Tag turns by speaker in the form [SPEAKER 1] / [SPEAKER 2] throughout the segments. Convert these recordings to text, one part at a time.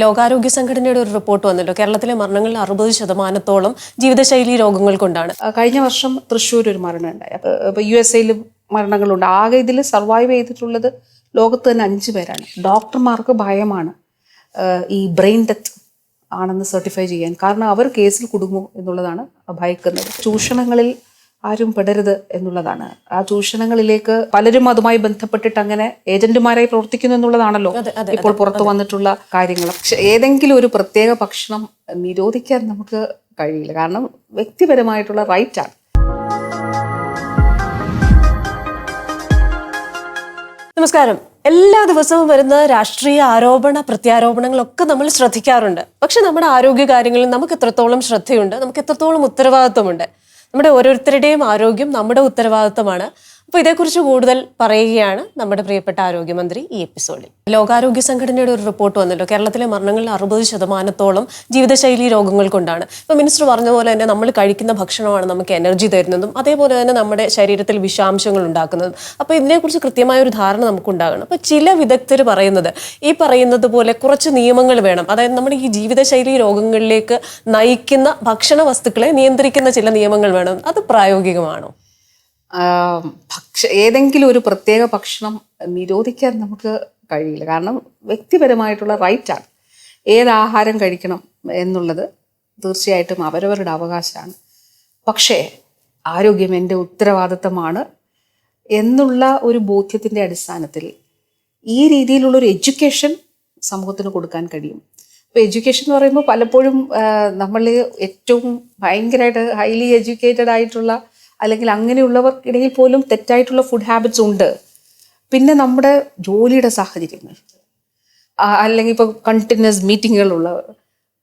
[SPEAKER 1] ലോകാരോഗ്യ സംഘടനയുടെ ഒരു റിപ്പോർട്ട് വന്നല്ലോ, കേരളത്തിലെ മരണങ്ങളിൽ 60% ജീവിതശൈലി രോഗങ്ങൾ കൊണ്ടാണ്.
[SPEAKER 2] കഴിഞ്ഞ വർഷം തൃശ്ശൂർ ഒരു മരണം ഉണ്ടായി. അപ്പോൾ USA മരണങ്ങളുണ്ട്. ആകെ ഇതിൽ സർവൈവ് ചെയ്തിട്ടുള്ളത് ലോകത്ത് തന്നെ 5 പേരാണ്. ഡോക്ടർമാർക്ക് ഭയമാണ് ഈ ബ്രെയിൻ ഡെത്ത് ആണെന്ന് സർട്ടിഫൈ ചെയ്യാൻ. കാരണം അവർ കേസിൽ കുടുങ്ങുമോ എന്നുള്ളതാണ് ഭയക്കുന്നത്. ചൂഷണങ്ങളിൽ ആരും പെടരുത് എന്നുള്ളതാണ്. ആ ചൂഷണങ്ങളിലേക്ക് പലരും അതുമായി ബന്ധപ്പെട്ടിട്ട് അങ്ങനെ ഏജന്റുമാരായി പ്രവർത്തിക്കുന്നു എന്നുള്ളതാണല്ലോ ഇപ്പോൾ പുറത്തു വന്നിട്ടുള്ള കാര്യങ്ങൾ. പക്ഷെ ഏതെങ്കിലും ഒരു പ്രത്യേക ഭക്ഷണം നിരോധിക്കാൻ നമുക്ക് കഴിയില്ല. കാരണം വ്യക്തിപരമായിട്ടുള്ള റൈറ്റാണ്.
[SPEAKER 1] നമസ്കാരം. എല്ലാ ദിവസവും വരുന്ന രാഷ്ട്രീയ ആരോപണ പ്രത്യാരോപണങ്ങളൊക്കെ നമ്മൾ ശ്രദ്ധിക്കാറുണ്ട്. പക്ഷെ നമ്മുടെ ആരോഗ്യ കാര്യങ്ങളിൽ നമുക്ക് എത്രത്തോളം ശ്രദ്ധയുണ്ട്, നമുക്ക് എത്രത്തോളം ഉത്തരവാദിത്വമുണ്ട്? നമ്മുടെ ഓരോരുത്തരുടെയും ആരോഗ്യം നമ്മുടെ ഉത്തരവാദിത്തമാണ്. അപ്പോൾ ഇതേക്കുറിച്ച് കൂടുതൽ പറയുകയാണ് നമ്മുടെ പ്രിയപ്പെട്ട ആരോഗ്യമന്ത്രി ഈ എപ്പിസോഡിൽ. ലോകാരോഗ്യ സംഘടനയുടെ ഒരു റിപ്പോർട്ട് വന്നല്ലോ, കേരളത്തിലെ മരണങ്ങളിൽ 60% ജീവിതശൈലി രോഗങ്ങൾ കൊണ്ടാണ്. ഇപ്പോൾ മിനിസ്റ്റർ പറഞ്ഞ പോലെ തന്നെ നമ്മൾ കഴിക്കുന്ന ഭക്ഷണമാണ് നമുക്ക് എനർജി തരുന്നതും അതേപോലെ തന്നെ നമ്മുടെ ശരീരത്തിൽ വിഷാംശങ്ങൾ ഉണ്ടാക്കുന്നതും. അപ്പോൾ ഇതിനെക്കുറിച്ച് കൃത്യമായ ഒരു ധാരണ നമുക്കുണ്ടാകണം. അപ്പോൾ ചില വിദഗ്ധർ പറയുന്നത് ഈ പറയുന്നത് പോലെ കുറച്ച് നിയമങ്ങൾ വേണം. അതായത് നമ്മുടെ ഈ ജീവിതശൈലി രോഗങ്ങളിലേക്ക് നയിക്കുന്ന ഭക്ഷണ വസ്തുക്കളെ നിയന്ത്രിക്കുന്ന ചില നിയമങ്ങൾ വേണം. അത് പ്രായോഗികമാണോ?
[SPEAKER 2] ഏതെങ്കിലും ഒരു പ്രത്യേക ഭക്ഷണം നിരോധിക്കാൻ നമുക്ക് കഴിയില്ല. കാരണം വ്യക്തിപരമായിട്ടുള്ള റൈറ്റാണ്. ഏത് ആഹാരം കഴിക്കണം എന്നുള്ളത് തീർച്ചയായിട്ടും അവരവരുടെ അവകാശമാണ്. പക്ഷേ ആരോഗ്യം എൻ്റെ ഉത്തരവാദിത്തമാണ് എന്നുള്ള ഒരു ബോധ്യത്തിൻ്റെ അടിസ്ഥാനത്തിൽ ഈ രീതിയിലുള്ളൊരു എഡ്യൂക്കേഷൻ സമൂഹത്തിന് കൊടുക്കാൻ കഴിയും. ഇപ്പോൾ എഡ്യൂക്കേഷൻ എന്ന് പറയുമ്പോൾ പലപ്പോഴും നമ്മൾ ഏറ്റവും ഭയങ്കരമായിട്ട് ഹൈലി എഡ്യൂക്കേറ്റഡ് ആയിട്ടുള്ള അല്ലെങ്കിൽ അങ്ങനെയുള്ളവർക്കിടയിൽ പോലും തെറ്റായിട്ടുള്ള ഫുഡ് ഹാബിറ്റ്സ് ഉണ്ട്. പിന്നെ നമ്മുടെ ജോലിയുടെ സാഹചര്യങ്ങൾ, അല്ലെങ്കിൽ ഇപ്പോൾ കണ്ടിന്യൂസ് മീറ്റിങ്ങുകളുള്ളവർ,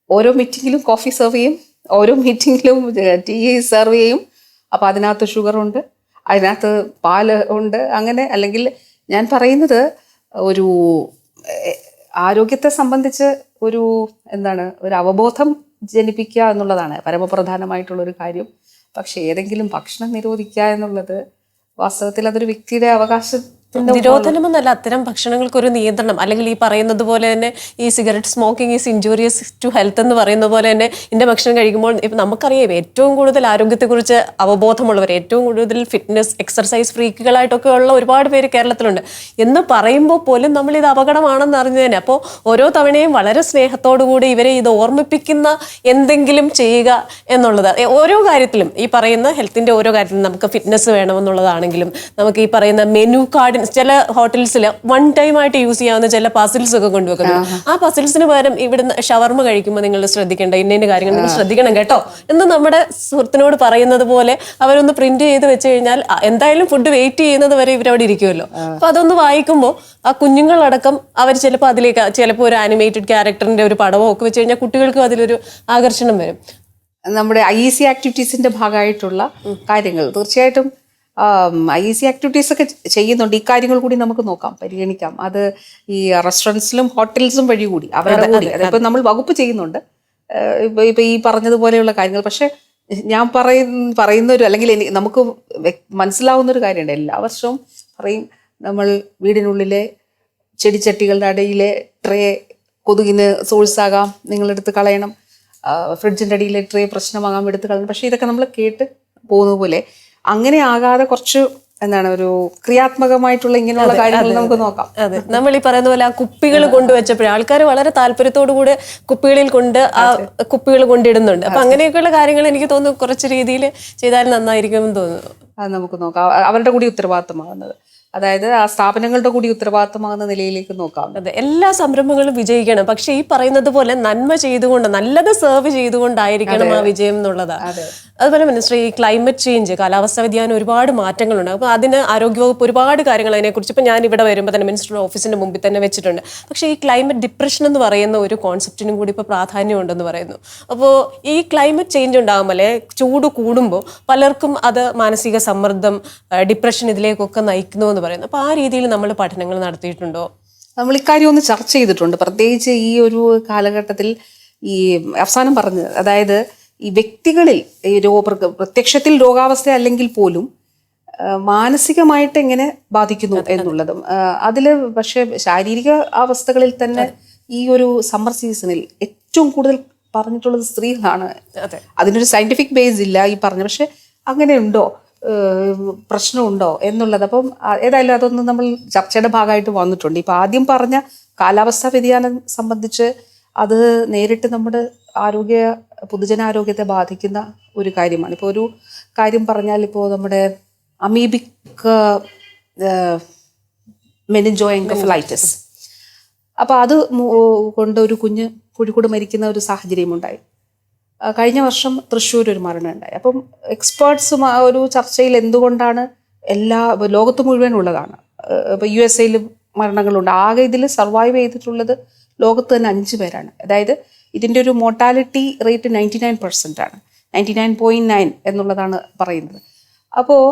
[SPEAKER 2] ഓരോ മീറ്റിങ്ങിലും കോഫി സെർവ് ചെയ്യും, ഓരോ മീറ്റിങ്ങിലും ടീ സെർവ് ചെയ്യും. അപ്പോൾ അതിനകത്ത് ഷുഗറുണ്ട്, അതിനകത്ത് പാല് ഉണ്ട്, അങ്ങനെ. അല്ലെങ്കിൽ ഞാൻ പറയുന്നത് ഒരു ആരോഗ്യത്തെ സംബന്ധിച്ച് ഒരു ഒരു അവബോധം ജനിപ്പിക്കുക എന്നുള്ളതാണ് പരമപ്രധാനമായിട്ടുള്ളൊരു കാര്യം. പക്ഷെ ഏതെങ്കിലും ഭക്ഷണം നിരോധിക്കുക എന്നുള്ളത് വാസ്തവത്തിൽ അതൊരു വ്യക്തിയുടെ
[SPEAKER 1] നിരോധനമെന്നല്ല, അത്തരം ഭക്ഷണങ്ങൾക്കൊരു നിയന്ത്രണം. അല്ലെങ്കിൽ ഈ പറയുന്നത് പോലെ തന്നെ ഈ cigarette smoking is injurious to health എന്ന് പറയുന്ന പോലെ തന്നെ ഇതിൻ്റെ ഭക്ഷണം കഴിക്കുമ്പോൾ ഇപ്പം നമുക്കറിയാം ഏറ്റവും കൂടുതൽ ആരോഗ്യത്തെക്കുറിച്ച് അവബോധമുള്ളവർ, ഏറ്റവും കൂടുതൽ ഫിറ്റ്നസ് എക്സർസൈസ് ഫ്രീക്കുകളായിട്ടൊക്കെ ഉള്ള ഒരുപാട് പേര് കേരളത്തിലുണ്ട്. എന്ന് പറയുമ്പോൾ പോലും നമ്മളിത് അപകടമാണെന്ന് അറിഞ്ഞു തന്നെ. അപ്പോൾ ഓരോ തവണയും വളരെ സ്നേഹത്തോടു കൂടി ഇവരെ ഇത് ഓർമ്മിപ്പിക്കുന്ന എന്തെങ്കിലും ചെയ്യുക എന്നുള്ളത് ഓരോ കാര്യത്തിലും. ഈ പറയുന്ന ഹെൽത്തിൻ്റെ ഓരോ കാര്യത്തിലും നമുക്ക് ഫിറ്റ്നസ് വേണമെന്നുള്ളതാണെങ്കിലും നമുക്ക് ഈ പറയുന്ന മെനു കാർഡിന് ചില ഹോട്ടൽസിൽ വൺ ടൈം ആയിട്ട് യൂസ് ചെയ്യാവുന്ന ചില പസിൽസ് ഒക്കെ കൊണ്ടുവെക്കുന്നു. ആ പസിൽസിന് പകരം ഇവിടുന്ന് ഷവർമ കഴിക്കുമ്പോൾ നിങ്ങൾ ശ്രദ്ധിക്കേണ്ട ഇന്ന കാര്യങ്ങൾ നിങ്ങൾ ശ്രദ്ധിക്കണം കേട്ടോ എന്ന് നമ്മുടെ സുഹൃത്തിനോട് പറയുന്നത് പോലെ അവരൊന്ന് പ്രിന്റ് ചെയ്ത് വെച്ച് കഴിഞ്ഞാൽ എന്തായാലും ഫുഡ് വെയിറ്റ് ചെയ്യുന്നത് വരെ ഇവരവിടെ ഇരിക്കുമല്ലോ. അപ്പൊ അതൊന്ന് വായിക്കുമ്പോൾ ആ കുഞ്ഞുങ്ങളടക്കം അവർ ചിലപ്പോൾ അതിലേക്ക് ചിലപ്പോൾ ഒരു ആനിമേറ്റഡ് ക്യാരക്ടറിന്റെ ഒരു പടമോ ഒക്കെ വെച്ച് കഴിഞ്ഞാൽ കുട്ടികൾക്കും അതിലൊരു ആകർഷണം വരും.
[SPEAKER 2] നമ്മുടെ IEC ആക്ടിവിറ്റീസിന്റെ ഭാഗമായിട്ടുള്ള കാര്യങ്ങൾ തീർച്ചയായിട്ടും IEC ആക്ടിവിറ്റീസ് ഒക്കെ ചെയ്യുന്നുണ്ട്. ഈ കാര്യങ്ങൾ കൂടി നമുക്ക് നോക്കാം, പരിഗണിക്കാം. അത് ഈ റെസ്റ്റോറൻറ്റ്സിലും ഹോട്ടൽസും വഴി കൂടി അവരുടെ കൂടി അതിപ്പോൾ നമ്മൾ വകുപ്പ് ചെയ്യുന്നുണ്ട് ഇപ്പൊ ഈ പറഞ്ഞതുപോലെയുള്ള കാര്യങ്ങൾ. പക്ഷെ ഞാൻ പറയുന്ന ഒരു അല്ലെങ്കിൽ നമുക്ക് മനസ്സിലാവുന്ന ഒരു കാര്യമുണ്ട്. എല്ലാ വർഷവും പറയും നമ്മൾ വീടിനുള്ളിലെ ചെടിച്ചട്ടികളുടെ അടിയിലെ ട്രേ കൊതുകിന് സോഴ്സാകാം, നിങ്ങളെടുത്ത് കളയണം, ഫ്രിഡ്ജിൻ്റെ അടിയിലെ ട്രേ പ്രശ്നമാകാം, എടുത്ത് കളയണം. പക്ഷെ ഇതൊക്കെ നമ്മൾ കേട്ട് പോകുന്ന പോലെ അങ്ങനെ ആകാതെ കുറച്ച് ഒരു ക്രിയാത്മകമായിട്ടുള്ള ഇങ്ങനെയുള്ള കാര്യങ്ങൾ നമുക്ക് നോക്കാം.
[SPEAKER 1] അതെ, നമ്മൾ ഈ പറയുന്ന പോലെ ആ കുപ്പികൾ കൊണ്ടുവച്ചപ്പോഴേ ആൾക്കാർ വളരെ താല്പര്യത്തോടു കൂടെ കുപ്പികളിൽ കുപ്പികൾ കൊണ്ടിടുന്നുണ്ട്. അപ്പൊ അങ്ങനെയൊക്കെയുള്ള കാര്യങ്ങൾ എനിക്ക് തോന്നുന്നു കുറച്ച് രീതിയിൽ ചെയ്താൽ നന്നായിരിക്കുമെന്ന് തോന്നുന്നു.
[SPEAKER 2] അത് നമുക്ക് നോക്കാം. അവരുടെ കൂടി ഉത്തരവാദിത്തമാകുന്നത്, അതായത് ആ സ്ഥാപനങ്ങളുടെ കൂടി ഉത്തരവാദിത്തമാകുന്ന നിലയിലേക്ക് നോക്കാം.
[SPEAKER 1] അതെ, എല്ലാ സംരംഭങ്ങളും വിജയിക്കണം. പക്ഷെ ഈ പറയുന്നത് പോലെ നന്മ ചെയ്തുകൊണ്ട് നല്ലത് സെർവ് ചെയ്തുകൊണ്ടായിരിക്കണം ആ വിജയം എന്നുള്ളതാണ്. അതുപോലെ മിനിസ്റ്റർ, ഈ ക്ലൈമറ്റ് ചേഞ്ച്, കാലാവസ്ഥാ വ്യതിയാനം ഒരുപാട് മാറ്റങ്ങളുണ്ട്. അപ്പോൾ അതിന് ആരോഗ്യവകുപ്പ് ഒരുപാട് കാര്യങ്ങൾ അതിനെക്കുറിച്ച് ഇപ്പം ഞാൻ ഇവിടെ വരുമ്പോൾ തന്നെ മിനിസ്റ്ററുടെ ഓഫീസിന്റെ മുമ്പിൽ തന്നെ വെച്ചിട്ടുണ്ട്. പക്ഷേ ഈ ക്ലൈമറ്റ് ഡിപ്രഷൻ എന്ന് പറയുന്ന ഒരു കോൺസെപ്റ്റിനും കൂടി ഇപ്പോൾ പ്രാധാന്യമുണ്ടെന്ന് പറയുന്നു. അപ്പോൾ ഈ ക്ലൈമറ്റ് ചേഞ്ച് ഉണ്ടാകുമ്പോൾ ചൂട് കൂടുമ്പോൾ പലർക്കും അത് മാനസിക സമ്മർദ്ദം, ഡിപ്രഷൻ ഇതിലേക്കൊക്കെ നയിക്കുന്നു എന്ന് പറയുന്നു. അപ്പോൾ ആ രീതിയിൽ നമ്മൾ പഠനങ്ങൾ നടത്തിയിട്ടുണ്ടോ?
[SPEAKER 2] നമ്മൾ ഇക്കാര്യം ഒന്ന് ചർച്ച ചെയ്തിട്ടുണ്ട്. പ്രത്യേകിച്ച് ഈ ഒരു കാലഘട്ടത്തിൽ ഈ അവസാനം പറഞ്ഞത്, അതായത് ഈ വ്യക്തികളിൽ പ്രത്യക്ഷത്തിൽ രോഗാവസ്ഥ അല്ലെങ്കിൽ പോലും മാനസികമായിട്ട് എങ്ങനെ ബാധിക്കുന്നു എന്നുള്ളതും അതിൽ. പക്ഷെ ശാരീരിക അവസ്ഥകളിൽ തന്നെ ഈ ഒരു സമ്മർ സീസണിൽ ഏറ്റവും കൂടുതൽ പറഞ്ഞിട്ടുള്ളത് സ്ത്രീകളാണ്.
[SPEAKER 1] അതെ.
[SPEAKER 2] അതിനൊരു സയന്റിഫിക് ബേസ് ഇല്ല ഈ പറഞ്ഞ, പക്ഷെ അങ്ങനെയുണ്ടോ, പ്രശ്നമുണ്ടോ എന്നുള്ളത്. അപ്പം ഏതായാലും അതൊന്നും നമ്മൾ ചർച്ചയുടെ ഭാഗമായിട്ട് വന്നിട്ടുണ്ട്. ഇപ്പം ആദ്യം പറഞ്ഞ കാലാവസ്ഥാ വ്യതിയാനം സംബന്ധിച്ച് അത് നേരിട്ട് നമ്മുടെ പൊതുജനാരോഗ്യത്തെ ബാധിക്കുന്ന ഒരു കാര്യമാണ്. ഇപ്പോൾ ഒരു കാര്യം പറഞ്ഞാൽ, ഇപ്പോൾ നമ്മുടെ അമീബിക് മെനിഞ്ചോ എൻകെഫലൈറ്റിസ്, അപ്പോൾ അത് കൊണ്ട് ഒരു കുഞ്ഞ് കോഴിക്കോട് മരിക്കുന്ന ഒരു സാഹചര്യമുണ്ടായി. കഴിഞ്ഞ വർഷം തൃശ്ശൂർ ഒരു മരണം ഉണ്ടായി. അപ്പം എക്സ്പേർട്സും ആ ഒരു ചർച്ചയിൽ എന്തുകൊണ്ടാണ് ലോകത്ത് മുഴുവൻ ഉള്ളതാണ്. ഇപ്പോൾ USA മരണങ്ങളുണ്ട്. ആകെ ഇതിൽ സർവൈവ് ചെയ്തിട്ടുള്ളത് ലോകത്ത് തന്നെ 5 പേരാണ്. അതായത് ഇതിൻ്റെ ഒരു മോർട്ടാലിറ്റി റേറ്റ് 99% ആണ്, 99.9 എന്നുള്ളതാണ് പറയുന്നത്. അപ്പോൾ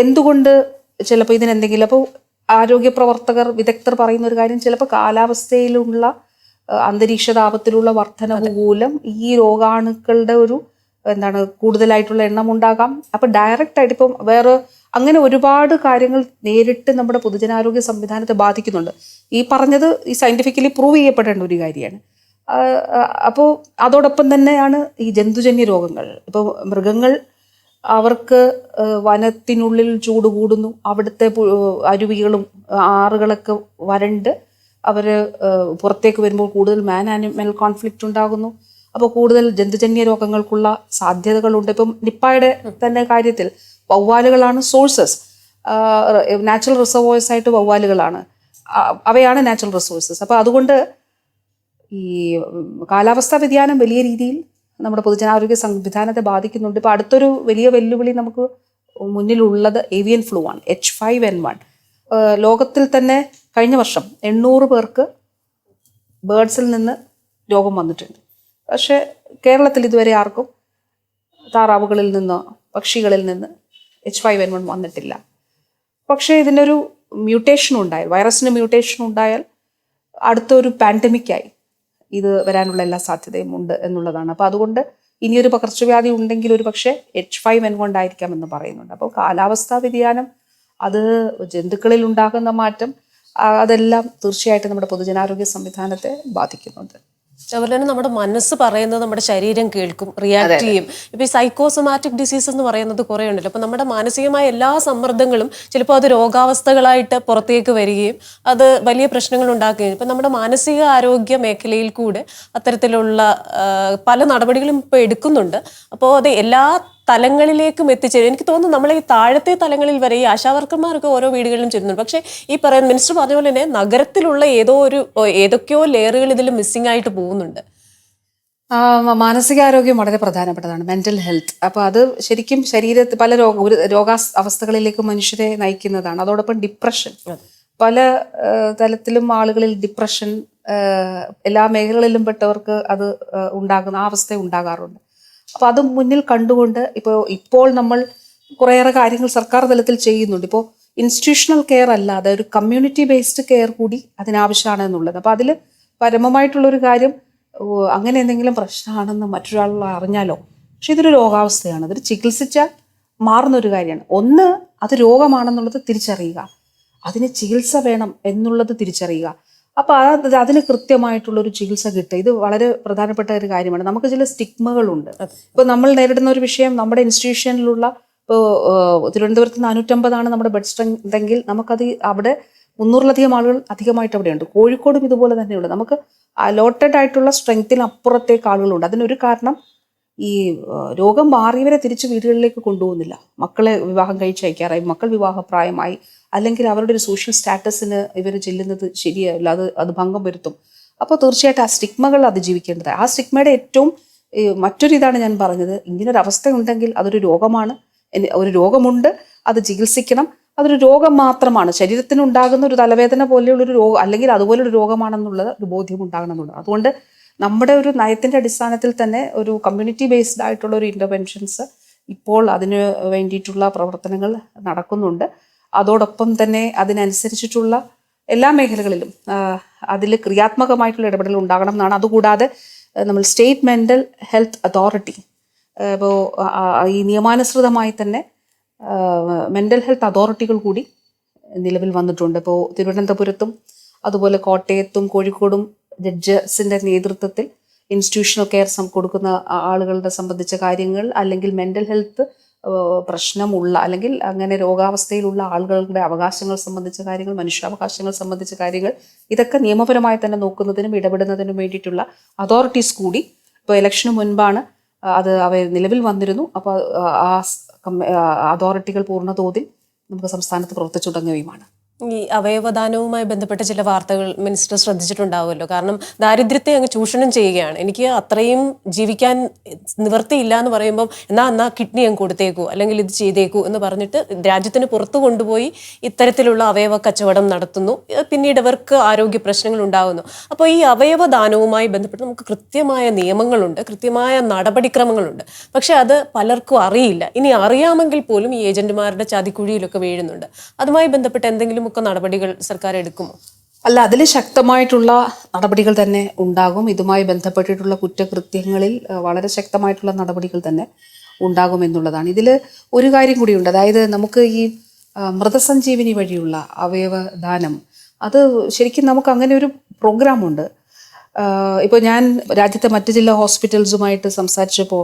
[SPEAKER 2] എന്തുകൊണ്ട് ചിലപ്പോൾ ഇതിനെന്തെങ്കിലും, അപ്പോൾ ആരോഗ്യ പ്രവർത്തകർ വിദഗ്ധർ പറയുന്ന ഒരു കാര്യം, ചിലപ്പോൾ കാലാവസ്ഥയിലുള്ള അന്തരീക്ഷ താപത്തിലുള്ള വർധനവ് മൂലം ഈ രോഗാണുക്കളുടെ ഒരു കൂടുതലായിട്ടുള്ള എണ്ണം ഉണ്ടാകാം. അപ്പം ഡയറക്റ്റ് ആയിട്ട് ഇപ്പം വേറെ അങ്ങനെ ഒരുപാട് കാര്യങ്ങൾ നേരിട്ട് നമ്മുടെ പൊതുജനാരോഗ്യ സംവിധാനത്തെ ബാധിക്കുന്നുണ്ട്. ഈ പറഞ്ഞത് ഈ സയന്റിഫിക്കലി പ്രൂവ് ചെയ്യപ്പെടേണ്ട ഒരു കാര്യമാണ്. അപ്പോൾ അതോടൊപ്പം തന്നെയാണ് ഈ ജന്തുജന്യ രോഗങ്ങൾ. ഇപ്പോൾ മൃഗങ്ങൾ, അവർക്ക് വനത്തിനുള്ളിൽ ചൂട് കൂടുന്നു, അവിടുത്തെ അരുവികളും ആറുകളൊക്കെ വരണ്ട് അവർ പുറത്തേക്ക് വരുമ്പോൾ കൂടുതൽ മാൻ ആനിമൽ കോൺഫ്ലിക്റ്റ് ഉണ്ടാകുന്നു. അപ്പോൾ കൂടുതൽ ജന്തുജന്യ രോഗങ്ങൾക്കുള്ള സാധ്യതകളുണ്ട്. ഇപ്പം നിപ്പായുടെ തന്നെ കാര്യത്തിൽ വവ്വാലുകളാണ് സോഴ്സസ്, നാച്ചുറൽ റിസർവോഴ്സ് ആയിട്ട് വവ്വാലുകളാണ്, അവയാണ് നാച്ചുറൽ റിസോഴ്സസ്. അപ്പോൾ അതുകൊണ്ട് ഈ കാലാവസ്ഥാ വ്യതിയാനം വലിയ രീതിയിൽ നമ്മുടെ പൊതുജനാരോഗ്യ സംവിധാനത്തെ ബാധിക്കുന്നുണ്ട്. ഇപ്പോൾ അടുത്തൊരു വലിയ വെല്ലുവിളി നമുക്ക് മുന്നിലുള്ളത് ഏവിയൻ ഫ്ലൂ ആണ്, H5N1. ലോകത്തിൽ തന്നെ കഴിഞ്ഞ വർഷം 800 പേർക്ക് ബേർഡ്സിൽ നിന്ന് രോഗം വന്നിട്ടുണ്ട്. പക്ഷേ കേരളത്തിൽ ഇതുവരെ ആർക്കും താറാവുകളിൽ നിന്നോ പക്ഷികളിൽ നിന്ന് H5N1 വന്നിട്ടില്ല. പക്ഷേ ഇതിനൊരു മ്യൂട്ടേഷൻ ഉണ്ടായാൽ, വൈറസിന് മ്യൂട്ടേഷൻ ഉണ്ടായാൽ അടുത്തൊരു പാൻഡമിക്കായി ഇത് വരാനുള്ള എല്ലാ സാധ്യതയും ഉണ്ട് എന്നുള്ളതാണ്. അപ്പോൾ അതുകൊണ്ട് ഇനിയൊരു പകർച്ചവ്യാധി ഉണ്ടെങ്കിൽ ഒരു പക്ഷേ H5N1 കൊണ്ടായിരിക്കാം എന്ന് പറയുന്നുണ്ട്. അപ്പോൾ കാലാവസ്ഥാ വ്യതിയാനം, അത് ജന്തുക്കളിൽ ഉണ്ടാകുന്ന മാറ്റം, അതെല്ലാം തീർച്ചയായിട്ടും നമ്മുടെ പൊതുജനാരോഗ്യ സംവിധാനത്തെ ബാധിക്കുന്നുണ്ട്.
[SPEAKER 1] അതുപോലെ തന്നെ നമ്മുടെ മനസ്സ് പറയുന്നത് നമ്മുടെ ശരീരം കേൾക്കും, റിയാക്ട് ചെയ്യും. ഇപ്പൊ ഈ സൈക്കോസൊമാറ്റിക് ഡിസീസ് എന്ന് പറയുന്നത് കുറേ ഉണ്ടല്ലോ. അപ്പൊ നമ്മുടെ മാനസികമായ എല്ലാ സമ്മർദ്ദങ്ങളും ചിലപ്പോൾ അത് രോഗാവസ്ഥകളായിട്ട് പുറത്തേക്ക് വരികയും അത് വലിയ പ്രശ്നങ്ങൾ ഉണ്ടാക്കുകയും, ഇപ്പൊ നമ്മുടെ മാനസിക ആരോഗ്യ മേഖലയിൽ കൂടെ അത്തരത്തിലുള്ള പല നടപടികളും ഇപ്പൊ എടുക്കുന്നുണ്ട്. അപ്പോൾ അത് എല്ലാ തലങ്ങളിലേക്കും എത്തിച്ചേരും. എനിക്ക് തോന്നുന്നു നമ്മളെ ഈ താഴത്തെ തലങ്ങളിൽ വരെ ഈ ആശാവർക്കർമാരൊക്കെ ഓരോ വീടുകളിലും ചെല്ലുന്നുണ്ട്. പക്ഷേ ഈ പറയുന്ന മിനിസ്റ്റർ പറഞ്ഞ പോലെ തന്നെ നഗരത്തിലുള്ള ഏതൊക്കെയോ ലെയറുകൾ ഇതിൽ മിസ്സിംഗ് ആയിട്ട് പോകുന്നുണ്ട്.
[SPEAKER 2] മാനസികാരോഗ്യം വളരെ പ്രധാനപ്പെട്ടതാണ്, മെന്റൽ ഹെൽത്ത്. അപ്പോൾ അത് ശരിക്കും ശരീരത്തിൽ പല അവസ്ഥകളിലേക്ക് മനുഷ്യരെ നയിക്കുന്നതാണ്. അതോടൊപ്പം ഡിപ്രഷൻ, പല തലത്തിലും ആളുകളിൽ ഡിപ്രഷൻ, എല്ലാ മേഖലകളിലും പെട്ടവർക്ക് അത് ഉണ്ടാകുന്ന ആ അവസ്ഥ ഉണ്ടാകാറുണ്ട്. അപ്പോൾ അത് മുന്നിൽ കണ്ടുകൊണ്ട് ഇപ്പോൾ നമ്മൾ കുറേയേറെ കാര്യങ്ങൾ സർക്കാർ തലത്തിൽ ചെയ്യുന്നുണ്ട്. ഇപ്പോൾ ഇൻസ്റ്റിറ്റ്യൂഷണൽ കെയർ അല്ലാതെ ഒരു കമ്മ്യൂണിറ്റി ബേസ്ഡ് കെയർ കൂടി അതിനാവശ്യമാണ് എന്നുള്ളത്. അപ്പോൾ അതിൽ പരമമായിട്ടുള്ളൊരു കാര്യം, അങ്ങനെ എന്തെങ്കിലും പ്രശ്നമാണെന്ന് മറ്റൊരാൾ അറിഞ്ഞാലോ, പക്ഷെ ഇതൊരു രോഗാവസ്ഥയാണ്, അതൊരു ചികിത്സിച്ചാൽ മാറുന്നൊരു കാര്യമാണ്. ഒന്ന്, അത് രോഗമാണെന്നുള്ളത് തിരിച്ചറിയുക, അതിന് ചികിത്സ വേണം എന്നുള്ളത് തിരിച്ചറിയുക. അപ്പോൾ അതിന് കൃത്യമായിട്ടുള്ളൊരു ചികിത്സ കിട്ടുക, ഇത് വളരെ പ്രധാനപ്പെട്ട ഒരു കാര്യമാണ്. നമുക്ക് ചില സ്റ്റിഗ്മകളുണ്ട്. ഇപ്പോൾ നമ്മൾ നേരിടുന്ന ഒരു വിഷയം, നമ്മുടെ ഇൻസ്റ്റിറ്റ്യൂഷനിലുള്ള ഇപ്പോൾ തിരുവനന്തപുരത്ത് 450 നമ്മുടെ ബെഡ് സ്ട്രെങ്ത് എങ്കിൽ നമുക്കത് അവിടെ 300-ലധികം ആളുകൾ അധികമായിട്ട് അവിടെയുണ്ട്. കോഴിക്കോടും ഇതുപോലെ തന്നെയുണ്ട്. നമുക്ക് അലോട്ടഡ് ആയിട്ടുള്ള സ്ട്രെങ്ത്തിന് അപ്പുറത്തേക്ക് ആളുകളുണ്ട്. അതിനൊരു കാരണം, ഈ രോഗം മാറിയവരെ തിരിച്ച് വീടുകളിലേക്ക് കൊണ്ടുപോകുന്നില്ല. മക്കളെ വിവാഹം കഴിച്ചയക്കാറായി, മക്കൾ വിവാഹപ്രായമായി, അല്ലെങ്കിൽ അവരുടെ ഒരു സോഷ്യൽ സ്റ്റാറ്റസിന് ഇവർ ചെല്ലുന്നത് ശരിയല്ല, അത് ഭംഗം വരുത്തും. അപ്പോൾ തീർച്ചയായിട്ടും ആ സ്റ്റിഗ്മകൾ അതിജീവിക്കേണ്ടത്. ആ സ്റ്റിഗ്മയുടെ ഏറ്റവും മറ്റൊരു ഇതാണ് ഞാൻ പറഞ്ഞത്, ഇങ്ങനൊരവസ്ഥ ഉണ്ടെങ്കിൽ അതൊരു രോഗമാണ്, ഒരു രോഗമുണ്ട്, അത് ചികിത്സിക്കണം, അതൊരു രോഗം മാത്രമാണ്, ശരീരത്തിനുണ്ടാകുന്ന ഒരു തലവേദന പോലെയുള്ളൊരു രോഗം അല്ലെങ്കിൽ അതുപോലൊരു രോഗമാണെന്നുള്ളത് ഒരു ബോധ്യം ഉണ്ടാകണം എന്നുള്ളത്. അതുകൊണ്ട് നമ്മുടെ ഒരു നയത്തിൻ്റെ അടിസ്ഥാനത്തിൽ തന്നെ ഒരു കമ്മ്യൂണിറ്റി ബേസ്ഡ് ആയിട്ടുള്ള ഒരു ഇൻ്റർവെൻഷൻസ് ഇപ്പോൾ അതിന് വേണ്ടിയിട്ടുള്ള പ്രവർത്തനങ്ങൾ നടക്കുന്നുണ്ട്. അതോടൊപ്പം തന്നെ അതിനനുസരിച്ചിട്ടുള്ള എല്ലാ മേഖലകളിലും അതിൽ ക്രിയാത്മകമായിട്ടുള്ള ഇടപെടൽ ഉണ്ടാകണം എന്നാണ്. അതുകൂടാതെ നമ്മൾ സ്റ്റേറ്റ് മെൻ്റൽ ഹെൽത്ത് അതോറിറ്റി, ഇപ്പോൾ ഈ നിയമാനുസൃതമായി തന്നെ മെൻ്റൽ ഹെൽത്ത് അതോറിറ്റികൾ കൂടി നിലവിൽ വന്നിട്ടുണ്ട്. ഇപ്പോൾ തിരുവനന്തപുരത്തും അതുപോലെ കോട്ടയത്തും കോഴിക്കോടും ജഡ്ജസിൻ്റെ നേതൃത്വത്തിൽ ഇൻസ്റ്റിറ്റ്യൂഷണൽ കെയർ കൊടുക്കുന്ന ആളുകളുടെ സംബന്ധിച്ച കാര്യങ്ങൾ, അല്ലെങ്കിൽ മെൻ്റൽ ഹെൽത്ത് പ്രശ്നമുള്ള അല്ലെങ്കിൽ അങ്ങനെ രോഗാവസ്ഥയിലുള്ള ആളുകളുടെ അവകാശങ്ങൾ സംബന്ധിച്ച കാര്യങ്ങൾ, മനുഷ്യാവകാശങ്ങൾ സംബന്ധിച്ച കാര്യങ്ങൾ, ഇതൊക്കെ നിയമപരമായി തന്നെ നോക്കുന്നതിനും ഇടപെടുന്നതിനും വേണ്ടിയിട്ടുള്ള അതോറിറ്റീസ് കൂടി ഇപ്പോൾ ഇലക്ഷന് മുൻപാണ് അത് നിലവിൽ വന്നിരുന്നു. അപ്പോൾ ആ അതോറിറ്റികൾ പൂർണ്ണതോതിൽ നമുക്ക് സംസ്ഥാനത്ത് പ്രവർത്തിച്ചു തുടങ്ങുകയുമാണ്.
[SPEAKER 1] ഈ അവയവദാനവുമായി ബന്ധപ്പെട്ട ചില വാർത്തകൾ മിനിസ്റ്റർ ശ്രദ്ധിച്ചിട്ടുണ്ടാവുമല്ലോ. കാരണം ദാരിദ്ര്യത്തെ അങ്ങ് ചൂഷണം ചെയ്യുകയാണ്. എനിക്ക് അത്രയും ജീവിക്കാൻ നിവർത്തിയില്ല എന്ന് പറയുമ്പം എന്നാ കിഡ്നി അങ്ങ് കൊടുത്തേക്കൂ, അല്ലെങ്കിൽ ഇത് ചെയ്തേക്കൂ എന്ന് പറഞ്ഞിട്ട് രാജ്യത്തിന് പുറത്തു കൊണ്ടുപോയി ഇത്തരത്തിലുള്ള അവയവ കച്ചവടം നടത്തുന്നു. പിന്നീട് അവർക്ക് ആരോഗ്യ പ്രശ്നങ്ങൾ ഉണ്ടാകുന്നു. അപ്പോൾ ഈ അവയവദാനവുമായി ബന്ധപ്പെട്ട് നമുക്ക് കൃത്യമായ നിയമങ്ങളുണ്ട്, കൃത്യമായ നടപടിക്രമങ്ങളുണ്ട്. പക്ഷെ അത് പലർക്കും അറിയില്ല. ഇനി അറിയാമെങ്കിൽ പോലും ഈ ഏജന്റുമാരുടെ ചതിക്കുഴിയിലൊക്കെ വീഴുന്നുണ്ട്. അതുമായി ബന്ധപ്പെട്ട് എന്തെങ്കിലും നടപടികൾ സർക്കാർ എടുക്കുമോ?
[SPEAKER 2] അല്ല, അതിൽ ശക്തമായിട്ടുള്ള നടപടികൾ തന്നെ ഉണ്ടാകും. ഇതുമായി ബന്ധപ്പെട്ടിട്ടുള്ള കുറ്റകൃത്യങ്ങളിൽ വളരെ ശക്തമായിട്ടുള്ള നടപടികൾ തന്നെ ഉണ്ടാകുമെന്നുള്ളതാണ്. ഇതിൽ ഒരു കാര്യം കൂടിയുണ്ട്. അതായത് നമുക്ക് ഈ മൃതസഞ്ജീവനി വഴിയുള്ള അവയവദാനം, അത് ശരിക്കും നമുക്ക് അങ്ങനെ ഒരു പ്രോഗ്രാമുണ്ട്. ഇപ്പോൾ ഞാൻ രാജ്യത്തെ മറ്റ് ജില്ലാ ഹോസ്പിറ്റൽസുമായിട്ട് സംസാരിച്ചപ്പോൾ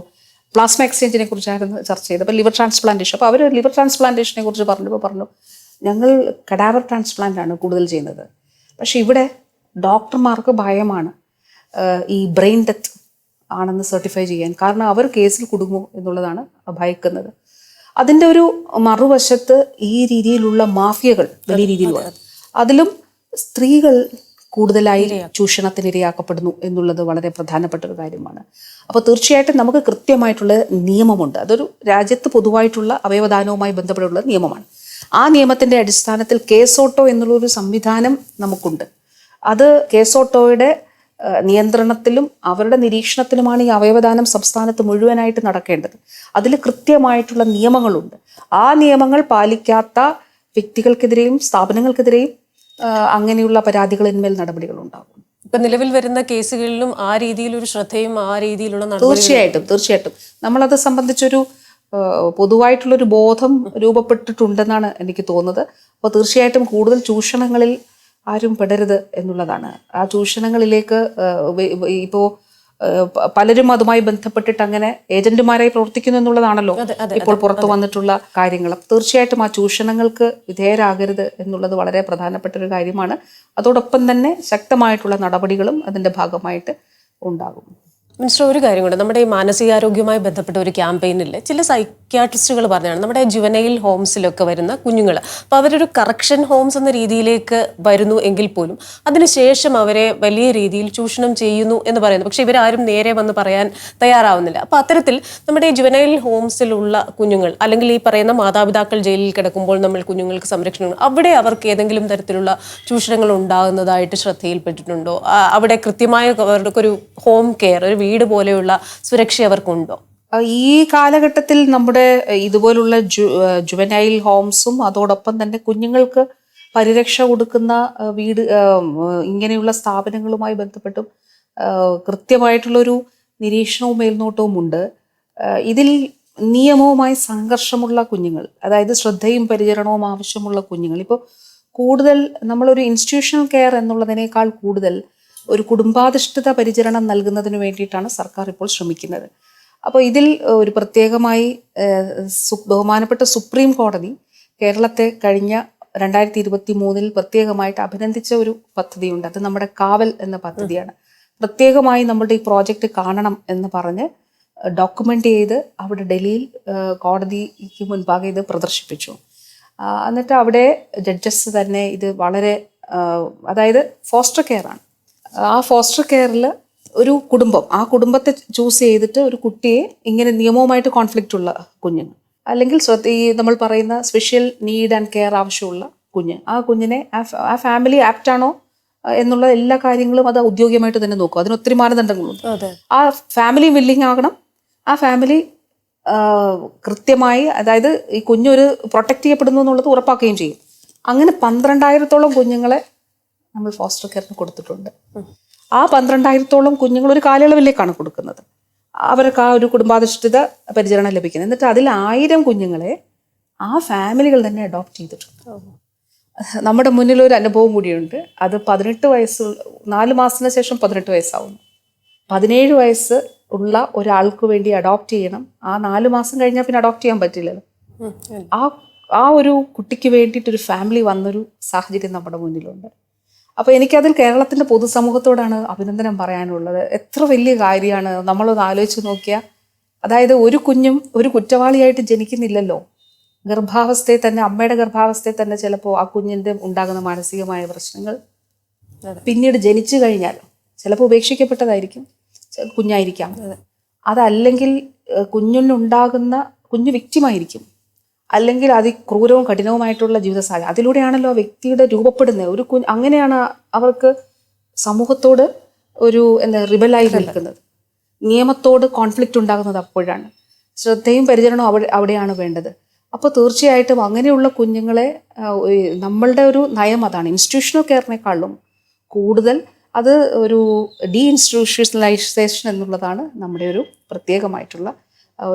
[SPEAKER 2] പ്ലാസ്മ എക്സ്ചേഞ്ചിനെ കുറിച്ചായിരുന്നു ചർച്ച ചെയ്തത്. അപ്പോൾ ലിവർ ട്രാൻസ്പ്ലാന്റേഷൻ, അപ്പോൾ അവർ ലിവർ ട്രാൻസ്പ്ലാന്റേഷനെ കുറിച്ച് പറഞ്ഞു ഞങ്ങൾ കഡാവർ ട്രാൻസ്പ്ലാന്റ് ആണ് കൂടുതൽ ചെയ്യുന്നത്. പക്ഷെ ഇവിടെ ഡോക്ടർമാർക്ക് ഭയമാണ് ഈ ബ്രെയിൻ ഡെത്ത് ആണെന്ന് സർട്ടിഫൈ ചെയ്യാൻ. കാരണം അവർ കേസിൽ കുടുങ്ങുമോ എന്നുള്ളതാണ് ഭയക്കുന്നത്. അതിൻ്റെ ഒരു മറുവശത്ത് ഈ രീതിയിലുള്ള മാഫിയകൾ വലിയ രീതിയിലുള്ള, അതിലും സ്ത്രീകൾ കൂടുതലായി ചൂഷണത്തിനിരയാക്കപ്പെടുന്നു എന്നുള്ളത് വളരെ പ്രധാനപ്പെട്ട ഒരു കാര്യമാണ്. അപ്പോൾ തീർച്ചയായിട്ടും നമുക്ക് കൃത്യമായിട്ടുള്ള നിയമമുണ്ട്. അതൊരു രാജ്യത്ത് പൊതുവായിട്ടുള്ള അവയവദാനവുമായി ബന്ധപ്പെട്ടുള്ള നിയമമാണ്. ആ നിയമത്തിൻ്റെ അടിസ്ഥാനത്തിൽ കേസോട്ടോ എന്നുള്ളൊരു സംവിധാനം നമുക്കുണ്ട്. അത് കേസോട്ടോയുടെ നിയന്ത്രണത്തിലും അവരുടെ നിരീക്ഷണത്തിലുമാണ് ഈ അവയവദാനം സംസ്ഥാനത്ത് മുഴുവനായിട്ട് നടക്കേണ്ടത്. അതിൽ കൃത്യമായിട്ടുള്ള നിയമങ്ങളുണ്ട്. ആ നിയമങ്ങൾ പാലിക്കാത്ത വ്യക്തികൾക്കെതിരെയും സ്ഥാപനങ്ങൾക്കെതിരെയും അങ്ങനെയുള്ള പരാതികളിന്മേൽ നടപടികൾ ഉണ്ടാകും.
[SPEAKER 1] ഇപ്പൊ നിലവിൽ വരുന്ന കേസുകളിലും ആ രീതിയിലൊരു ശ്രദ്ധയും ആ രീതിയിലുള്ള
[SPEAKER 2] തീർച്ചയായിട്ടും നമ്മളത് സംബന്ധിച്ചൊരു പൊതുവായിട്ടുള്ളൊരു ബോധം രൂപപ്പെട്ടിട്ടുണ്ടെന്നാണ് എനിക്ക് തോന്നുന്നത്. അപ്പോൾ തീർച്ചയായിട്ടും കൂടുതൽ ചൂഷണങ്ങളിൽ ആരും പെടരുത് എന്നുള്ളതാണ്. ആ ചൂഷണങ്ങളിലേക്ക് ഇപ്പോൾ പലരും അതുമായി ബന്ധപ്പെട്ടിട്ട് അങ്ങനെ ഏജന്റുമാരായി പ്രവർത്തിക്കുന്നു എന്നുള്ളതാണല്ലോ ഇപ്പോൾ പുറത്തു വന്നിട്ടുള്ള കാര്യങ്ങൾ. തീർച്ചയായിട്ടും ആ ചൂഷണങ്ങൾക്ക് വിധേയരാകരുത് എന്നുള്ളത് വളരെ പ്രധാനപ്പെട്ട ഒരു കാര്യമാണ്. അതോടൊപ്പം തന്നെ ശക്തമായിട്ടുള്ള നടപടികളും അതിൻ്റെ ഭാഗമായിട്ട് ഉണ്ടാകും.
[SPEAKER 1] മിനിസ്റ്റർ, ഒരു കാര്യം കൂടെ, നമ്മുടെ ഈ മാനസികാരോഗ്യവുമായി ബന്ധപ്പെട്ട ഒരു ക്യാമ്പയിനിൽ ചില സൈക്യാട്രിസ്റ്റുകൾ പറഞ്ഞാണ് നമ്മുടെ ജുവനൈൽ ഹോംസിലൊക്കെ വരുന്ന കുഞ്ഞുങ്ങൾ, അപ്പോൾ അവരൊരു കറക്ഷൻ ഹോംസ് എന്ന രീതിയിലേക്ക് വരുന്നു എങ്കിൽ പോലും അതിനുശേഷം അവരെ വലിയ രീതിയിൽ ചൂഷണം ചെയ്യുന്നു എന്ന് പറയുന്നു. പക്ഷെ ഇവരാരും നേരെ വന്ന് പറയാൻ തയ്യാറാവുന്നില്ല. അപ്പോൾ അത്തരത്തിൽ നമ്മുടെ ഈ ജുവനൈൽ ഹോംസിലുള്ള കുഞ്ഞുങ്ങൾ, അല്ലെങ്കിൽ ഈ പറയുന്ന മാതാപിതാക്കൾ ജയിലിൽ കിടക്കുമ്പോൾ നമ്മൾ കുഞ്ഞുങ്ങൾക്ക് സംരക്ഷണം, അവിടെ അവർക്ക് ഏതെങ്കിലും തരത്തിലുള്ള ചൂഷണങ്ങൾ ഉണ്ടാകുന്നതായിട്ട് ശ്രദ്ധയിൽപ്പെട്ടിട്ടുണ്ടോ? അവിടെ കൃത്യമായ അവർക്കൊരു ഹോം കെയർ, ഒരു വീട് പോലെയുള്ള സുരക്ഷ അവർക്കുണ്ടോ?
[SPEAKER 2] ഈ കാലഘട്ടത്തിൽ നമ്മുടെ ഇതുപോലുള്ള ജുവനൈൽ ഹോംസും അതോടൊപ്പം തന്നെ കുഞ്ഞുങ്ങൾക്ക് പരിരക്ഷ കൊടുക്കുന്ന വീട്, ഇങ്ങനെയുള്ള സ്ഥാപനങ്ങളുമായി ബന്ധപ്പെട്ടും കൃത്യമായിട്ടുള്ളൊരു നിരീക്ഷണവും മേൽനോട്ടവും ഉണ്ട്. ഇതിൽ നിയമവുമായി സംഘർഷമുള്ള കുഞ്ഞുങ്ങൾ, അതായത് ശ്രദ്ധയും പരിചരണവും ആവശ്യമുള്ള കുഞ്ഞുങ്ങൾ, ഇപ്പോൾ കൂടുതൽ നമ്മളൊരു ഇൻസ്റ്റിറ്റ്യൂഷണൽ കെയർ എന്നുള്ളതിനേക്കാൾ കൂടുതൽ ഒരു കുടുംബാധിഷ്ഠിത പരിചരണം നൽകുന്നതിന് വേണ്ടിയിട്ടാണ് സർക്കാർ ഇപ്പോൾ ശ്രമിക്കുന്നത്. അപ്പോൾ ഇതിൽ ഒരു പ്രത്യേകമായി ബഹുമാനപ്പെട്ട സുപ്രീം കോടതി കേരളത്തെ കഴിഞ്ഞ 2023 പ്രത്യേകമായിട്ട് അഭിനന്ദിച്ച ഒരു പദ്ധതിയുണ്ട്. അത് നമ്മുടെ കാവൽ എന്ന പദ്ധതിയാണ്. പ്രത്യേകമായി നമ്മുടെ ഈ പ്രോജക്റ്റ് കാണണം എന്ന് പറഞ്ഞ് ഡോക്യുമെൻ്റ് ചെയ്ത് അവിടെ ഡൽഹിയിൽ കോടതിക്ക് മുൻപാകെ ഇത് പ്രദർശിപ്പിച്ചു. എന്നിട്ട് അവിടെ ജഡ്ജസ് തന്നെ ഇത് വളരെ, അതായത് ഫോസ്റ്റർ കെയർ ആണ്. ആ ഫോസ്റ്റർ കെയറിൽ ഒരു കുടുംബം, ആ കുടുംബത്തെ ചൂസ് ചെയ്തിട്ട് ഒരു കുട്ടിയെ, ഇങ്ങനെ നിയമവുമായിട്ട് കോൺഫ്ലിക്റ്റ് ഉള്ള കുഞ്ഞുങ്ങൾ, അല്ലെങ്കിൽ ഈ നമ്മൾ പറയുന്ന സ്പെഷ്യൽ നീഡ് ആൻഡ് കെയർ ആവശ്യമുള്ള കുഞ്ഞ്, ആ കുഞ്ഞിനെ ആ ഫാമിലി ആപ്റ്റാണോ എന്നുള്ള എല്ലാ കാര്യങ്ങളും അത് ഔദ്യോഗികമായിട്ട് തന്നെ നോക്കും. അതിന് ഒത്തിരി മാനദണ്ഡങ്ങളുണ്ട്. ആ ഫാമിലി വില്ലിങ് ആകണം. ആ ഫാമിലി കൃത്യമായി, അതായത് ഈ കുഞ്ഞൊരു പ്രൊട്ടക്ട് ചെയ്യപ്പെടുന്നു എന്നുള്ളത് ഉറപ്പാക്കുകയും ചെയ്യും. അങ്ങനെ 12,000-ഓളം കുഞ്ഞുങ്ങളെ നമ്മൾ ഫോസ്റ്റർ കെയറിന് കൊടുത്തിട്ടുണ്ട്. ആ 12,000-ഓളം കുഞ്ഞുങ്ങൾ ഒരു കാലയളവിലേക്കാണ് കൊടുക്കുന്നത്. അവർക്ക് ആ ഒരു കുടുംബാധിഷ്ഠിത പരിചരണം ലഭിക്കുന്നത്. എന്നിട്ട് അതിൽ 1000 കുഞ്ഞുങ്ങളെ ആ ഫാമിലികൾ തന്നെ അഡോപ്റ്റ് ചെയ്തിട്ടുണ്ട്. നമ്മുടെ മുന്നിൽ ഒരു അനുഭവം കൂടിയുണ്ട്. അത് 18 വയസ്സ് 4 മാസത്തിന് ശേഷം 18 വയസ്സാവുന്നു. 17 വയസ്സ് ഉള്ള ഒരാൾക്ക് വേണ്ടി അഡോപ്റ്റ് ചെയ്യണം. ആ 4 മാസം കഴിഞ്ഞാൽ പിന്നെ അഡോപ്റ്റ് ചെയ്യാൻ പറ്റില്ലല്ലോ. ആ ഒരു കുട്ടിക്ക് വേണ്ടിയിട്ടൊരു ഫാമിലി വന്നൊരു സാഹചര്യം നമ്മുടെ മുന്നിലുണ്ട്. അപ്പോൾ എനിക്കതിൽ കേരളത്തിൻ്റെ പൊതുസമൂഹത്തോടാണ് അഭിനന്ദനം പറയാനുള്ളത്. എത്ര വലിയ കാര്യമാണ് നമ്മളൊന്ന് ആലോചിച്ച് നോക്കിയാൽ. അതായത് ഒരു കുഞ്ഞും ഒരു കുറ്റവാളിയായിട്ട് ജനിക്കുന്നില്ലല്ലോ. ഗർഭാവസ്ഥയിൽ തന്നെ, അമ്മയുടെ ഗർഭാവസ്ഥയിൽ തന്നെ ചിലപ്പോൾ ആ കുഞ്ഞിൻ്റെ ഉണ്ടാകുന്ന മാനസികമായ പ്രശ്നങ്ങൾ പിന്നീട് ജനിച്ചു കഴിഞ്ഞാൽ ചിലപ്പോൾ ഉപേക്ഷിക്കപ്പെട്ടതായിരിക്കും, കുഞ്ഞായിരിക്കാം. അതല്ലെങ്കിൽ കുഞ്ഞിനുണ്ടാകുന്ന കുഞ്ഞ് വിക്റ്റിമായിരിക്കും, അല്ലെങ്കിൽ അതിക്രൂരവും കഠിനവുമായിട്ടുള്ള ജീവിത സാഹചര്യം. അതിലൂടെയാണല്ലോ ആ വ്യക്തിയുടെ രൂപപ്പെടുന്നത്. ഒരു അങ്ങനെയാണ് അവർക്ക് സമൂഹത്തോട് ഒരു റിബലായി നിൽക്കുന്നത്. നിയമത്തോട് കോൺഫ്ലിക്റ്റ് ഉണ്ടാകുന്നത് അപ്പോഴാണ്. ശ്രദ്ധയും പരിചരണവും അവിടെയാണ് വേണ്ടത്. അപ്പോൾ തീർച്ചയായിട്ടും അങ്ങനെയുള്ള കുഞ്ഞുങ്ങളെ നമ്മളുടെ ഒരു നയം അതാണ്. ഇൻസ്റ്റിറ്റ്യൂഷണൽ കെയറിനേക്കാളും കൂടുതൽ അത് ഒരു ഡീഇൻസ്റ്റിറ്റ്യൂഷണലൈസേഷൻ എന്നുള്ളതാണ് നമ്മുടെ ഒരു പ്രത്യേകമായിട്ടുള്ള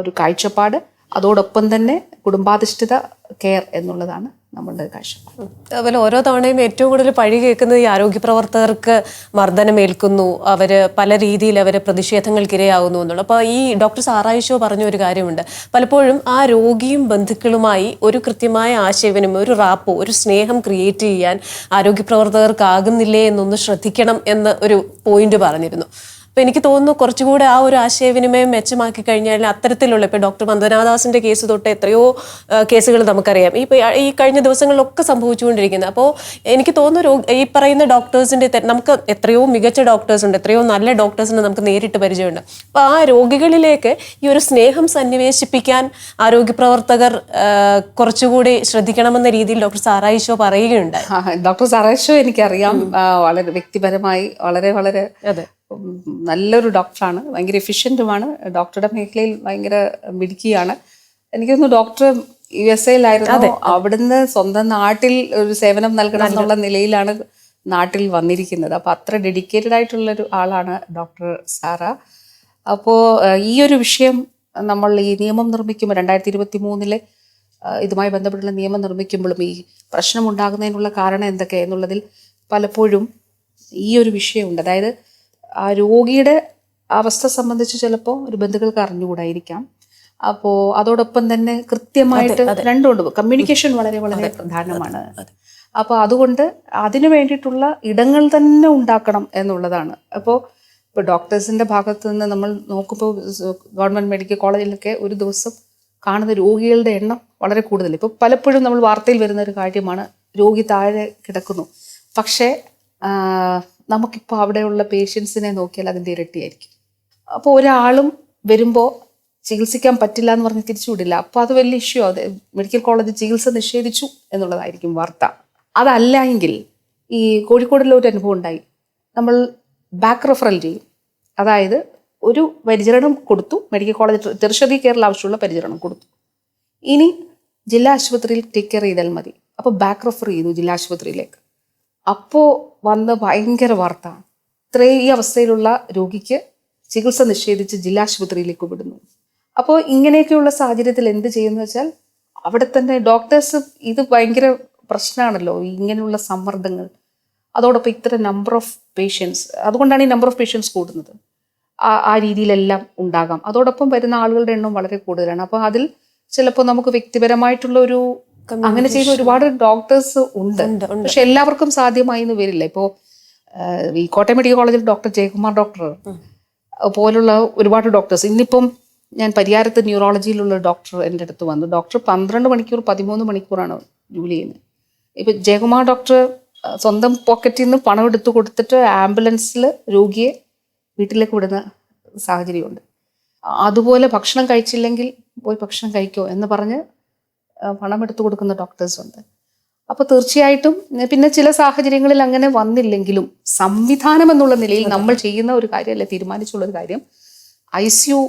[SPEAKER 2] ഒരു കാഴ്ചപ്പാട്. അതോടൊപ്പം തന്നെ കുടുംബാധിഷ്ഠിത കെയർ എന്നുള്ളതാണ് നമ്മളുടെ കാഴ്ചപ്പാട്.
[SPEAKER 1] അതുപോലെ ഓരോ തവണയും ഏറ്റവും കൂടുതൽ പഴി കേൾക്കുന്നത് ഈ ആരോഗ്യ പ്രവർത്തകർക്ക് മർദ്ദനമേൽക്കുന്നു, അവർ പല രീതിയിൽ അവർ പ്രതിഷേധങ്ങൾക്കിരയാകുന്നു എന്നുള്ളത്. അപ്പോൾ ഈ ഡോക്ടർ സാറായിഷോ പറഞ്ഞ ഒരു കാര്യമുണ്ട്, പലപ്പോഴും ആ രോഗിയും ബന്ധുക്കളുമായി ഒരു കൃത്യമായ ആശയവിനിമയം, ഒരു റാപ്പോ, ഒരു സ്നേഹം ക്രിയേറ്റ് ചെയ്യാൻ ആരോഗ്യ പ്രവർത്തകർക്കാകുന്നില്ലേ എന്നൊന്ന് ശ്രദ്ധിക്കണം എന്ന് ഒരു പോയിന്റ് പറഞ്ഞിരുന്നു. അപ്പോൾ എനിക്ക് തോന്നുന്നു കുറച്ചുകൂടെ ആ ഒരു ആശയവിനിമയം മെച്ചമാക്കി കഴിഞ്ഞാൽ അത്തരത്തിലുള്ള, ഇപ്പോൾ ഡോക്ടർ വന്ദനാദാസിൻ്റെ കേസ് തൊട്ട് എത്രയോ കേസുകൾ നമുക്കറിയാം ഈ കഴിഞ്ഞ ദിവസങ്ങളിലൊക്കെ സംഭവിച്ചുകൊണ്ടിരിക്കുന്നത്. അപ്പോൾ എനിക്ക് തോന്നുന്നു ഈ പറയുന്ന ഡോക്ടേഴ്സിൻ്റെ നമുക്ക് എത്രയോ മികച്ച ഡോക്ടേഴ്സ് ഉണ്ട്, എത്രയോ നല്ല ഡോക്ടേഴ്സിനെ നമുക്ക് നേരിട്ട് പരിചയമുണ്ട്. അപ്പോൾ ആ രോഗികളിലേക്ക് ഈ ഒരു സ്നേഹം സന്നിവേശിപ്പിക്കാൻ ആരോഗ്യ പ്രവർത്തകർ കുറച്ചുകൂടി ശ്രദ്ധിക്കണമെന്ന രീതിയിൽ ഡോക്ടർ സാറായിഷോ പറയുകയുണ്ടായി.
[SPEAKER 2] ഡോക്ടർ സാറായിഷോ എനിക്കറിയാം, വളരെ വ്യക്തിപരമായി വളരെ നല്ലൊരു ഡോക്ടറാണ്, ഭയങ്കര എഫിഷ്യൻറ്റുമാണ്, ഡോക്ടറുടെ മേഖലയിൽ ഭയങ്കര മിടുക്കിയാണ്. എനിക്ക് തോന്നുന്നു ഡോക്ടർ USA അവിടുന്ന് സ്വന്തം നാട്ടിൽ ഒരു സേവനം നൽകണം എന്നുള്ള നിലയിലാണ് നാട്ടിൽ വന്നിരിക്കുന്നത്. അപ്പോൾ അത്ര ഡെഡിക്കേറ്റഡ് ആയിട്ടുള്ളൊരു ആളാണ് ഡോക്ടർ സാറ. അപ്പോൾ ഈ ഒരു വിഷയം നമ്മൾ ഈ നിയമം നിർമ്മിക്കുമ്പോൾ 2023 ഇതുമായി ബന്ധപ്പെട്ടുള്ള നിയമം നിർമ്മിക്കുമ്പോഴും ഈ പ്രശ്നം ഉണ്ടാകുന്നതിനുള്ള കാരണം എന്തൊക്കെ എന്നുള്ളതിൽ പലപ്പോഴും ഈ ഒരു വിഷയമുണ്ട്. അതായത് ആ രോഗിയുടെ അവസ്ഥ സംബന്ധിച്ച് ചിലപ്പോൾ ഒരു ബന്ധുക്കൾക്ക് അറിഞ്ഞുകൂടായിരിക്കാം. അപ്പോൾ അതോടൊപ്പം തന്നെ കൃത്യമായിട്ട് രണ്ടുമുണ്ട്, കമ്മ്യൂണിക്കേഷൻ വളരെ പ്രധാനമാണ്. അപ്പോൾ അതുകൊണ്ട് അതിനു വേണ്ടിയിട്ടുള്ള ഇടങ്ങൾ തന്നെ ഉണ്ടാക്കണം എന്നുള്ളതാണ്. ഇപ്പോൾ ഡോക്ടേഴ്സിൻ്റെ ഭാഗത്തു നിന്ന് നമ്മൾ നോക്കുമ്പോൾ ഗവൺമെൻറ് മെഡിക്കൽ കോളേജിലൊക്കെ ഒരു ദിവസം കാണുന്ന രോഗികളുടെ എണ്ണം വളരെ കൂടുതൽ. ഇപ്പോൾ പലപ്പോഴും നമ്മൾ വാർത്തയിൽ വരുന്ന ഒരു കാര്യമാണ്, രോഗി താഴെ കിടക്കുന്നു, പക്ഷേ നമുക്കിപ്പോൾ അവിടെയുള്ള പേഷ്യൻസിനെ നോക്കിയാൽ അതിൻ്റെ ഇരട്ടിയായിരിക്കും. അപ്പോൾ ഒരാളും വരുമ്പോൾ ചികിത്സിക്കാൻ പറ്റില്ല എന്ന് പറഞ്ഞ് തിരിച്ചുവിടില്ല. അപ്പോൾ അത് വലിയ ഇഷ്യൂ, അത് മെഡിക്കൽ കോളേജ് ചികിത്സ നിഷേധിച്ചു എന്നുള്ളതായിരിക്കും വാർത്ത. അതല്ല എങ്കിൽ ഈ കോഴിക്കോടിലെ ഒരു അനുഭവം ഉണ്ടായി, നമ്മൾ ബാക്ക് റെഫറൽ ചെയ്യും. അതായത് ഒരു പരിചരണം കൊടുത്തു, മെഡിക്കൽ കോളേജ് ടെർഷറി കെയറിൽ ആവശ്യമുള്ള പരിചരണം കൊടുത്തു, ഇനി ജില്ലാ ആശുപത്രിയിൽ ടേക്ക് കെയർ ചെയ്താൽ മതി. അപ്പോൾ ബാക്ക് റെഫർ ചെയ്തു ജില്ലാ ആശുപത്രിയിലേക്ക്. അപ്പോൾ വന്ന് ഭയങ്കര വാർത്ത, ഈ അവസ്ഥയിലുള്ള രോഗിക്ക് ചികിത്സ നിഷേധിച്ച് ജില്ലാ ആശുപത്രിയിലേക്ക് വിടുന്നു. അപ്പോൾ ഇങ്ങനെയൊക്കെയുള്ള സാഹചര്യത്തിൽ എന്ത് ചെയ്യുന്നു വെച്ചാൽ അവിടെ തന്നെ ഡോക്ടേഴ്സ്, ഇത് ഭയങ്കര പ്രശ്നമാണല്ലോ ഇങ്ങനെയുള്ള സമ്മർദ്ദങ്ങൾ. അതോടൊപ്പം ഇത്ര നമ്പർ ഓഫ് പേഷ്യൻസ്, അതുകൊണ്ടാണ് ഈ നമ്പർ ഓഫ് പേഷ്യൻസ് കൂടുന്നത്. ആ രീതിയിലെല്ലാം ഉണ്ടാകാം. അതോടൊപ്പം വരുന്ന ആളുകളുടെ എണ്ണം വളരെ കൂടുതലാണ്. അപ്പോൾ അതിൽ ചിലപ്പോൾ നമുക്ക് വ്യക്തിപരമായിട്ടുള്ള ഒരു അങ്ങനെ ചെയ്യുന്ന ഒരുപാട് ഡോക്ടേഴ്സ് ഉണ്ട്, പക്ഷെ എല്ലാവർക്കും സാധ്യമായി എന്ന് വരില്ല. ഇപ്പോൾ ഈ കോട്ടയം മെഡിക്കൽ കോളേജിൽ ഡോക്ടർ ജയകുമാർ ഡോക്ടർ പോലുള്ള ഒരുപാട് ഡോക്ടേഴ്സ്, ഇന്നിപ്പം ഞാൻ പരിയാരത്ത് ന്യൂറോളജിയിലുള്ള ഡോക്ടർ എൻ്റെ അടുത്ത് വന്നു. ഡോക്ടർ 12 മണിക്കൂർ 13 മണിക്കൂറാണ് ജോലി ചെയ്യുന്നത്. ഇപ്പം ജയകുമാർ ഡോക്ടർ സ്വന്തം പോക്കറ്റിൽ നിന്ന് പണം എടുത്ത് കൊടുത്തിട്ട് ആംബുലൻസിൽ രോഗിയെ വീട്ടിലേക്ക് വിടുന്ന സാഹചര്യമുണ്ട്. അതുപോലെ ഭക്ഷണം കഴിച്ചില്ലെങ്കിൽ പോയി ഭക്ഷണം കഴിക്കോ എന്ന് പറഞ്ഞ് പണം എടുത്തു കൊടുക്കുന്ന ഡോക്ടേഴ്സുണ്ട്. അപ്പോൾ തീർച്ചയായിട്ടും പിന്നെ ചില സാഹചര്യങ്ങളിൽ അങ്ങനെ വന്നില്ലെങ്കിലും സംവിധാനം എന്നുള്ള നിലയിൽ നമ്മൾ ചെയ്യുന്ന ഒരു കാര്യം, അല്ലെ തീരുമാനിച്ചുള്ളൊരു കാര്യം, ICU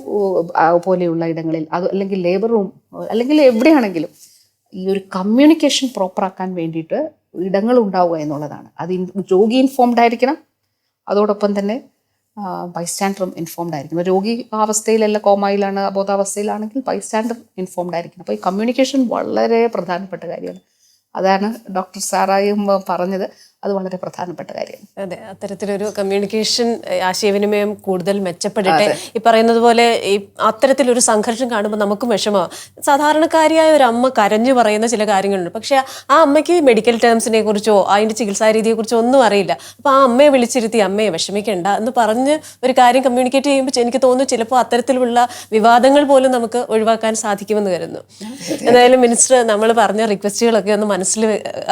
[SPEAKER 2] പോലെയുള്ള ഇടങ്ങളിൽ, അത് അല്ലെങ്കിൽ ലേബർ റൂം, അല്ലെങ്കിൽ എവിടെയാണെങ്കിലും ഈ ഒരു കമ്മ്യൂണിക്കേഷൻ പ്രോപ്പറാക്കാൻ വേണ്ടിയിട്ട് ഇടങ്ങൾ ഉണ്ടാവുക എന്നുള്ളതാണ്. അത് രോഗി ഇൻഫോംഡ് ആയിരിക്കണം, അതോടൊപ്പം തന്നെ ബൈസ്റ്റാൻഡറും ഇൻഫോംഡ് ആയിരിക്കണം. രോഗി ആ അവസ്ഥയിലല്ല, കോമയിലാണ്, അബോധാവസ്ഥയിലാണെങ്കിൽ ബൈസ്റ്റാൻഡർ ഇൻഫോംഡ് ആയിരിക്കണം. അപ്പോൾ ഈ കമ്മ്യൂണിക്കേഷൻ വളരെ പ്രധാനപ്പെട്ട കാര്യമാണ്. അതാണ് ഡോക്ടർ സാറായും പറഞ്ഞത്. അത് വളരെ പ്രധാനപ്പെട്ട കാര്യമാണ്.
[SPEAKER 1] അതെ, അത്തരത്തിലൊരു കമ്മ്യൂണിക്കേഷൻ ആശയവിനിമയം കൂടുതൽ മെച്ചപ്പെടട്ടെ. ഈ പറയുന്നത് പോലെ ഈ അത്തരത്തിലൊരു സംഘർഷം കാണുമ്പോൾ നമുക്കും വിഷമമാണ്. സാധാരണക്കാരിയായ ഒരു അമ്മ കരഞ്ഞു പറയുന്ന ചില കാര്യങ്ങളുണ്ട്. പക്ഷെ ആ അമ്മയ്ക്ക് മെഡിക്കൽ ടേംസിനെ കുറിച്ചോ അതിൻ്റെ ചികിത്സാ രീതിയെക്കുറിച്ചോ ഒന്നും അറിയില്ല. അപ്പോൾ ആ അമ്മയെ വിളിച്ചിരുത്തി അമ്മയെ വിഷമിക്കേണ്ട എന്ന് പറഞ്ഞ് ഒരു കാര്യം കമ്മ്യൂണിക്കേറ്റ് ചെയ്യുമ്പോൾ എനിക്ക് തോന്നുന്നു ചിലപ്പോൾ അത്തരത്തിലുള്ള വിവാദങ്ങൾ പോലും നമുക്ക് ഒഴിവാക്കാൻ സാധിക്കുമെന്ന് കരുതുന്നു. എന്തായാലും മിനിസ്റ്റർ നമ്മൾ പറഞ്ഞ റിക്വസ്റ്റുകളൊക്കെ ഒന്ന് മനസ്സിൽ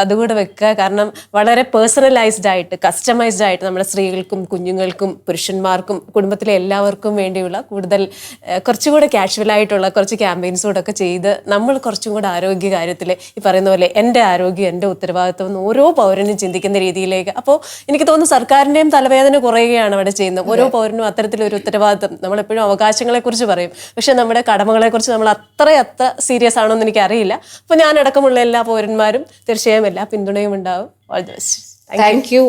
[SPEAKER 1] അതുകൂടെ വെക്കുക. കാരണം വളരെ പേഴ്സണലൈസ്ഡ് ആയിട്ട് കസ്റ്റമൈസ്ഡ് ആയിട്ട് നമ്മുടെ സ്ത്രീകൾക്കും കുഞ്ഞുങ്ങൾക്കും പുരുഷന്മാർക്കും കുടുംബത്തിലെ എല്ലാവർക്കും വേണ്ടിയുള്ള കൂടുതൽ കുറച്ചുകൂടെ കാഷ്വൽ ആയിട്ടുള്ള കുറച്ച് ക്യാമ്പയിൻസ് കൂടെ ഒക്കെ ചെയ്ത് നമ്മൾ കുറച്ചും കൂടെ ആരോഗ്യ കാര്യത്തിൽ ഈ പറയുന്ന പോലെ എൻ്റെ ആരോഗ്യം എൻ്റെ ഉത്തരവാദിത്വം എന്ന് ഓരോ പൗരനും ചിന്തിക്കുന്ന രീതിയിലേക്ക്. അപ്പോൾ എനിക്ക് തോന്നുന്നു സർക്കാരിൻ്റെയും തലവേദന കുറയുകയാണ് അവിടെ ചെയ്യുന്നത്. ഓരോ പൗരനും അത്തരത്തിലൊരു ഉത്തരവാദിത്വം. നമ്മളെപ്പോഴും അവകാശങ്ങളെക്കുറിച്ച് പറയും, പക്ഷെ നമ്മുടെ കടമകളെക്കുറിച്ച് നമ്മൾ അത്ര സീരിയസ് ആണോ എന്ന് എനിക്കറിയില്ല. അപ്പോൾ ഞാനടക്കമുള്ള എല്ലാ പൗരന്മാരും തീർച്ചയായും എല്ലാ പിന്തുണയും ഉണ്ടാവും. All the best.
[SPEAKER 2] Thank you.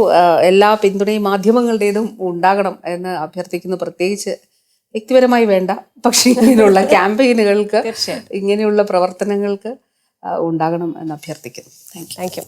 [SPEAKER 2] എല്ലാ പിന്തുണയും മാധ്യമങ്ങളുടേതും ഉണ്ടാകണം എന്ന് അഭ്യർത്ഥിക്കുന്നു. പ്രത്യേകിച്ച് വ്യക്തിപരമായി വേണ്ട, പക്ഷേ ഇങ്ങനെയുള്ള ക്യാമ്പയിനുകൾക്ക് ഇങ്ങനെയുള്ള പ്രവർത്തനങ്ങൾക്ക് ഉണ്ടാകണം എന്ന് അഭ്യർത്ഥിക്കുന്നു.
[SPEAKER 1] Thank you.